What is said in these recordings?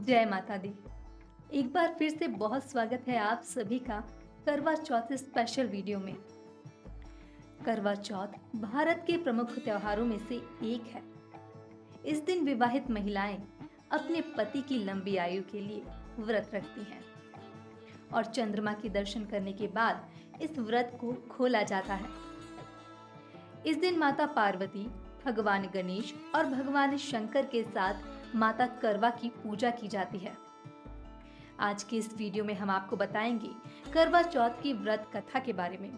जय माता दी। एक बार फिर से बहुत स्वागत है आप सभी का करवा चौथ स्पेशल वीडियो में। करवा चौथ भारत के प्रमुख त्योहारों में से एक है। इस दिन विवाहित महिलाएं अपने पति की लंबी आयु के लिए व्रत रखती हैं और चंद्रमा के दर्शन करने के बाद इस व्रत को खोला जाता है। इस दिन माता पार्वती, भगवान गणेश और भगवान शंकर के साथ माता करवा की पूजा की जाती है। आज के इस वीडियो में हम आपको बताएंगे करवा चौथ की व्रत कथा के बारे में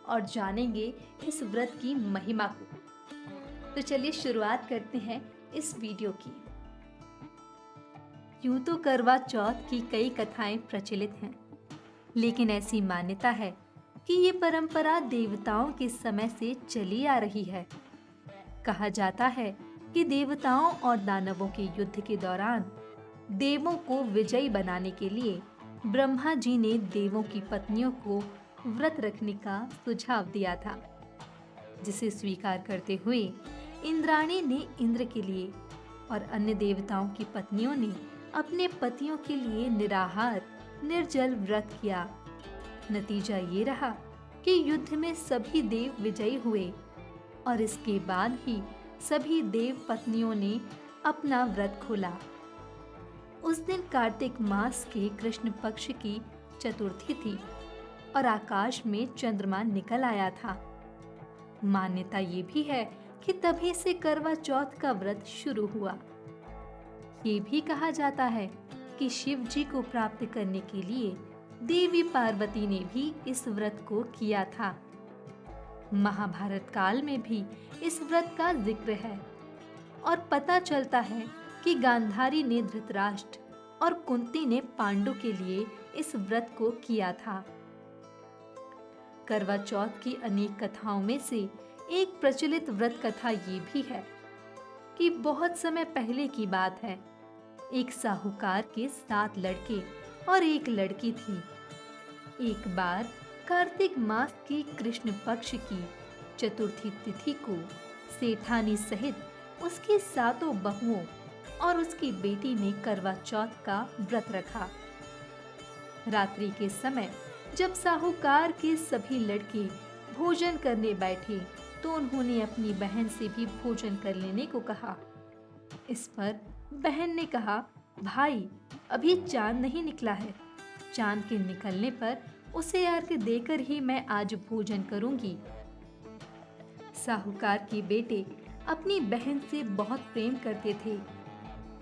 और जानेंगे इस व्रत की महिमा को। तो चलिए शुरुआत करते हैं इस वीडियो की। यूं तो करवा चौथ की कई कथाएं प्रचलित हैं, लेकिन ऐसी मान्यता है कि ये परंपरा देवताओं के समय से चली आ रही है। कहा जाता है कि देवताओं और दानवों के युद्ध के दौरान देवों को विजयी बनाने के लिए ब्रह्मा जी ने देवों की पत्नियों को व्रत रखने का सुझाव दिया था, जिसे स्वीकार करते हुए इंद्राणी ने इंद्र के लिए और अन्य देवताओं की पत्नियों ने अपने पतियों के लिए निराहार निर्जल व्रत किया। नतीजा ये रहा कि युद्ध में सभी देव विजयी हुए और इसके बाद ही सभी देव पत्नियों ने अपना व्रत खोला। उस दिन कार्तिक मास के कृष्ण पक्ष की चतुर्थी थी और आकाश में चंद्रमा निकल आया था। मान्यता ये भी है कि तभी से करवा चौथ का व्रत शुरू हुआ। ये भी कहा जाता है कि शिव जी को प्राप्त करने के लिए देवी पार्वती ने भी इस व्रत को किया था। महाभारत काल में भी इस व्रत का जिक्र है और पता चलता है कि गांधारी ने धृतराष्ट्र और कुंती ने पांडु के लिए इस व्रत को किया था। करवा चौथ की अनेक कथाओं में से एक प्रचलित व्रत कथा ये भी है कि बहुत समय पहले की बात है। एक साहूकार के 7 लड़के और एक लड़की थी। एक बार कार्तिक मास की कृष्ण पक्ष की चतुर्थी तिथि को सेठानी सहित उसकी 7 बहुओं और उसकी बेटी ने करवा चौथ का व्रत रखा। रात्रि के समय जब साहूकार के सभी लड़के भोजन करने बैठे तो उन्होंने अपनी बहन से भी भोजन कर लेने को कहा। इस पर बहन ने कहा, भाई अभी चांद नहीं निकला है, चांद के निकलने पर उसे अर्घ देकर ही मैं आज भोजन करूंगी। साहूकार के बेटे अपनी बहन से बहुत प्रेम करते थे।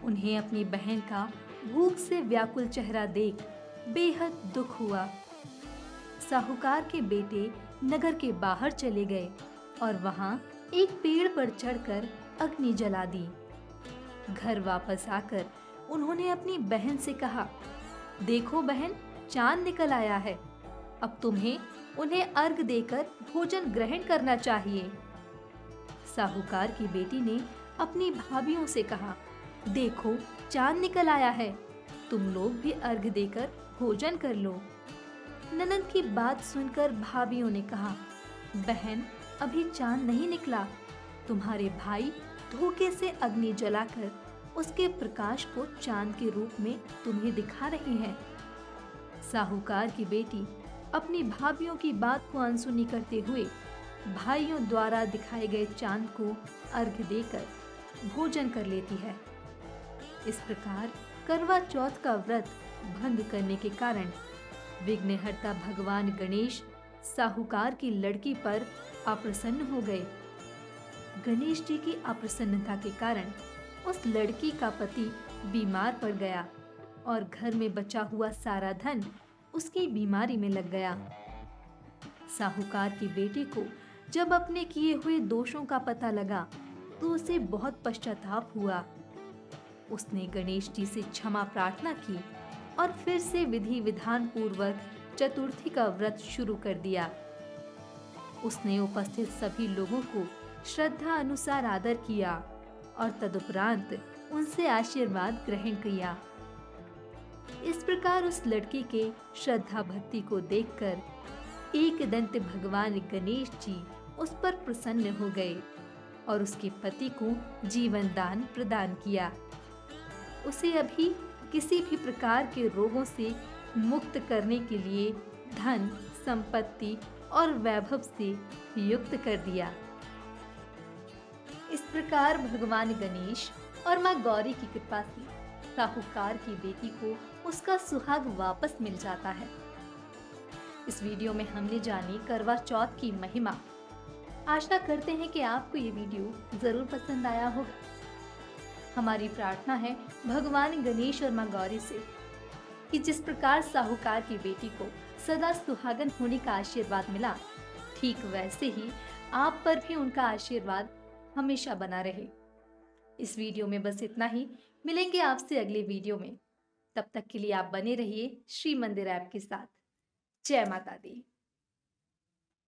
उन्हें अपनी बहन का भूख से व्याकुल चेहरा देख बेहद दुख हुआ। साहूकार के बेटे नगर के बाहर चले गए और वहां एक पेड़ पर चढ़कर अग्नि जला दी। घर वापस आकर उन्होंने अपनी बहन से कहा, देखो बहन, चांद निकल आया है, अब तुम्हें उन्हें अर्घ देकर भोजन ग्रहण करना चाहिए। साहूकार की बेटी ने अपनी भाभियों से कहा, देखो चांद निकल आया है, तुम लोग भी अर्घ देकर भोजन कर लो। ननद की बात सुनकर भाभियों ने कहा, बहन अभी चांद नहीं निकला, तुम्हारे भाई धोखे से अग्नि जलाकर उसके प्रकाश को चांद के रूप में तुम्हें दिखा रही हैं। साहूकार की बेटी अपनी भाभियों की बात को अनसुनी करते हुए भाइयों द्वारा दिखाए गए चांद को अर्घ देकर भोजन कर लेती है। इस प्रकार करवा चौथ का व्रत भंग करने के कारण विघ्नहर्ता भगवान गणेश साहूकार की लड़की पर अप्रसन्न हो गए। गणेश जी की अप्रसन्नता के कारण उस लड़की का पति बीमार पड़ गया और घर में बचा हुआ सारा धन उसकी बीमारी में लग गया। साहूकार की बेटी को जब अपने किए हुए दोषों का पता लगा तो उसे बहुत पश्चाताप हुआ। उसने गणेश जी से क्षमा प्रार्थना की और फिर से विधि विधान पूर्वक चतुर्थी का व्रत शुरू कर दिया। उसने उपस्थित सभी लोगों को श्रद्धा अनुसार आदर किया और तदुपरांत उनसे आशीर्वाद ग्रहण किया। इस प्रकार उस लड़की के श्रद्धा भक्ति को देखकर एकदंत भगवान गणेश जी उस पर प्रसन्न हो गए और उसके पति को जीवन दान प्रदान किया। उसे अभी किसी भी प्रकार के रोगों से मुक्त करने के लिए धन, संपत्ति और वैभव से युक्त कर दिया। इस प्रकार भगवान गणेश और मां गौरी की कृपा से साहूकार की बेटी को उसका सुहाग वापस मिल जाता है। इस वीडियो में हमने जानी करवा चौथ की महिमा। आशा करते हैं कि आपको ये वीडियो जरूर पसंद आया होगा। हमारी प्रार्थना है भगवान गणेश और मां गौरी से कि जिस प्रकार साहूकार की बेटी को सदा सुहागन होने का आशीर्वाद मिला, ठीक वैसे ही आप पर भी उनका आशीर्वाद हमेशा बना रहे। इस वीडियो में बस इतना ही। मिलेंगे आपसे अगले वीडियो में। तब तक के लिए आप बने रहिए श्री मंदिर ऐप के साथ। जय माता दी।